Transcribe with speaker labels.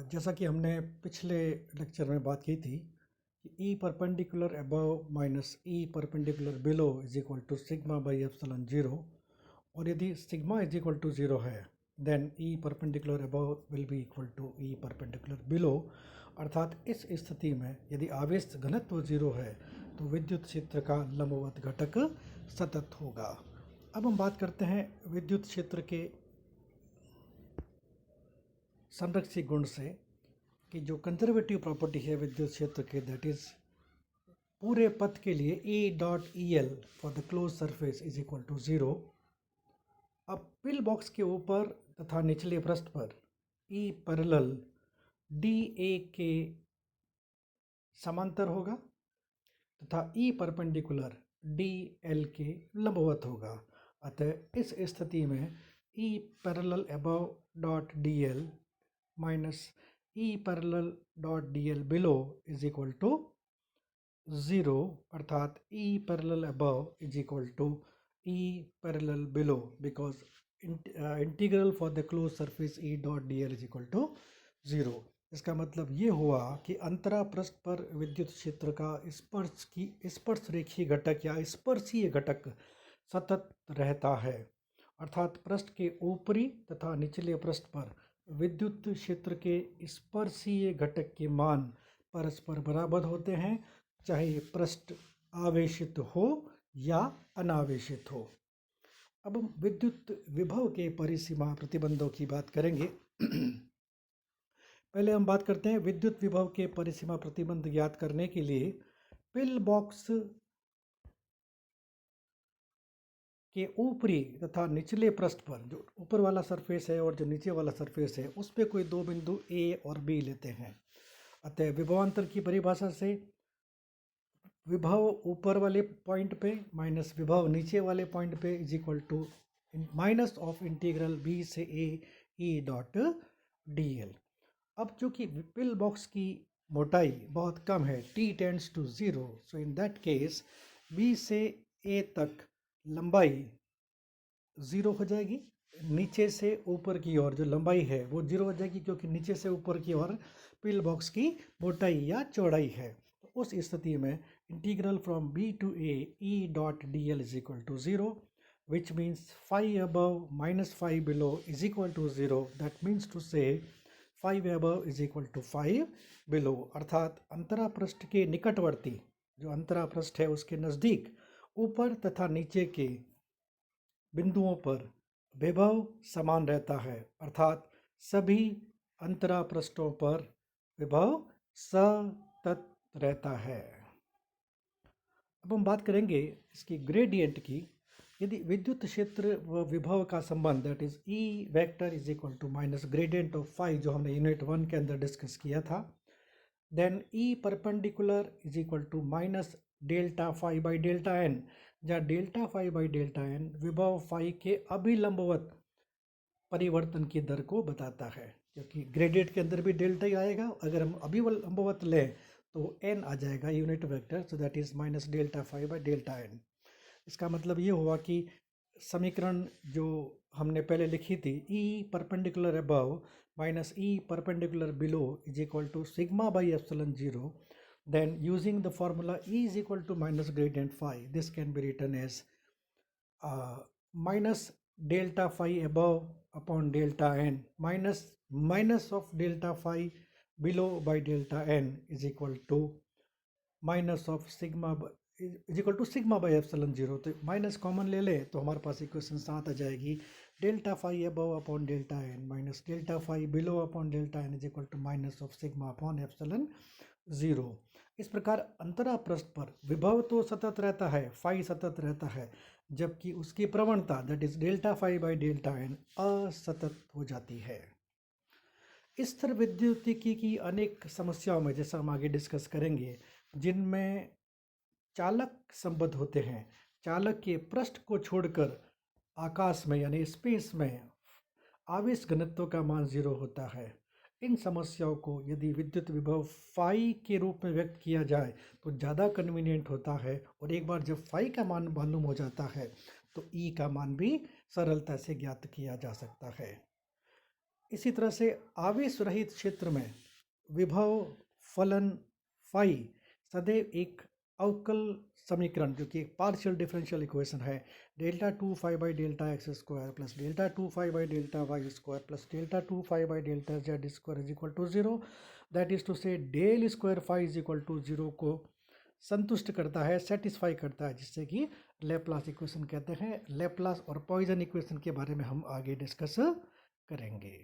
Speaker 1: जैसा कि हमने पिछले लेक्चर में बात की थी कि E perpendicular above minus E perpendicular below is equal to sigma by epsilon zero. और यदि sigma is equal to zero है then E perpendicular above will be equal to E perpendicular below. अर्थात इस स्थिति में यदि आवेश घनत्व जीरो है तो विद्युत क्षेत्र का लंबवत घटक सतत होगा। अब हम बात करते हैं विद्युत क्षेत्र के संरक्षी गुण से कि जो कंजर्वेटिव प्रॉपर्टी है विद्युत क्षेत्र के, दैट इज पूरे पथ के लिए E dot e l for the close surface is equal to zero. अब पिल बॉक्स के ऊपर तथा निचले पृष्ठ पर E पैरेलल डी ए के समांतर होगा तथा E परपेंडिकुलर डी एल के लंबवत होगा। अतः इस स्थिति में E parallel above dot d l minus E parallel dot d l below is equal to zero. अर्थात E parallel above is equal to E parallel below because integral for the close surface E dot d l is equal to zero. इसका मतलब ये हुआ कि अंतरा पृष्ठ पर विद्युत क्षेत्र का स्पर्श रेखीय घटक या स्पर्शीय घटक सतत रहता है। अर्थात पृष्ठ के ऊपरी तथा निचले पृष्ठ पर विद्युत क्षेत्र के स्पर्शीय घटक के मान परस्पर बराबर होते हैं, चाहे पृष्ठ आवेशित हो या अनावेशित हो। अब हम विद्युत विभव के परिसीमा प्रतिबंधों की बात करेंगे। पहले हम बात करते हैं विद्युत विभव के परिसीमा प्रतिबंध ज्ञात करने के लिए पिल बॉक्स के ऊपरी तथा निचले पृष्ठ पर जो ऊपर वाला सरफेस है और जो नीचे वाला सरफेस है उस पर कोई दो बिंदु ए और बी लेते हैं। अतः विभवांतर की परिभाषा से विभव ऊपर वाले पॉइंट पे माइनस विभव नीचे वाले पॉइंट पे is equal to minus of integral b से a e dot d l. अब चूंकि पिल बॉक्स की मोटाई बहुत कम है, t tends to zero, so in that case b से a तक लंबाई ज़ीरो हो जाएगी। नीचे से ऊपर की ओर जो लंबाई है वो ज़ीरो हो जाएगी क्योंकि नीचे से ऊपर की ओर पिल बॉक्स की मोटाई या चौड़ाई है। तो उस स्थिति में integral from b to a e dot d l is equal to zero, which means phi above minus phi below is equal to 0. That means to say phi above is equal to phi below। अर्थात अंतरा पृष्ठ के निकटवर्ती जो अंतरा पृष्ठ है उसके नज़दीक ऊपर तथा नीचे के बिंदुओं पर विभव समान रहता है। अर्थात सभी अंतरा पृष्ठों पर विभव सतत रहता है। अब हम बात करेंगे इसकी ग्रेडियंट की। यदि विद्युत क्षेत्र व विभव का संबंध that is E vector is equal to minus gradient of phi जो हमने यूनिट 1 के अंदर डिस्कस किया था, then E perpendicular is equal to minus delta phi by delta n, जहाँ delta phi by delta n विभव फाई के अभिलंबवत परिवर्तन की दर को बताता है, क्योंकि ग्रेडियंट के अंदर भी डेल्टा ही आएगा। अगर हम अभिलंबवत लें तो एन आ जाएगा unit vector, so that is minus delta phi by delta n. इसका मतलब ये हुआ कि समीकरण जो हमने पहले लिखी थी E perpendicular above minus E perpendicular below is equal to sigma by epsilon zero, then using the formula E is equal to minus gradient phi, this can be written as minus delta phi above upon delta n minus of delta phi below by delta n is equal to minus of sigma is equal to sigma by epsilon zero. तो माइनस common ले ले तो हमारे पास equation 7 आ जाएगी, delta phi above upon delta n minus delta phi below upon delta n is equal to minus of sigma upon epsilon zero. इस प्रकार अंतरा पृष्ठ पर विभव तो सतत रहता है, फाई सतत रहता है, जबकि उसकी प्रवणता that is delta phi by delta n असतत हो जाती है। स्थिर विद्युतिकी की अनेक समस्याओं में, जैसा हम आगे डिस्कस करेंगे, जिनमें चालक संबद्ध होते हैं, चालक के पृष्ठ को छोड़कर आकाश में यानी स्पेस में आवेश घनत्व का मान जीरो होता है। इन समस्याओं को यदि विद्युत विभव फाई के रूप में व्यक्त किया जाए तो ज़्यादा कन्वीनियंट होता है, और एक बार जब फाई का मान मालूम हो जाता है तो ई का मान भी सरलता से ज्ञात किया जा सकता है। इसी तरह से आवेश रहित क्षेत्र में विभव फलन फाई सदैव एक अवकल समीकरण जो कि एक पार्शियल डिफरेंशियल इक्वेशन है, delta two phi by delta x square plus delta two phi by delta y square plus delta two phi by delta z square is equal to zero, that is to say del square phi is equal to zero को संतुष्ट करता है, satisfy करता है, जिससे कि Laplace equation कहते हैं। लेप्लास और पॉइजन इक्वेशन के बारे में हम आगे डिस्कस करेंगे।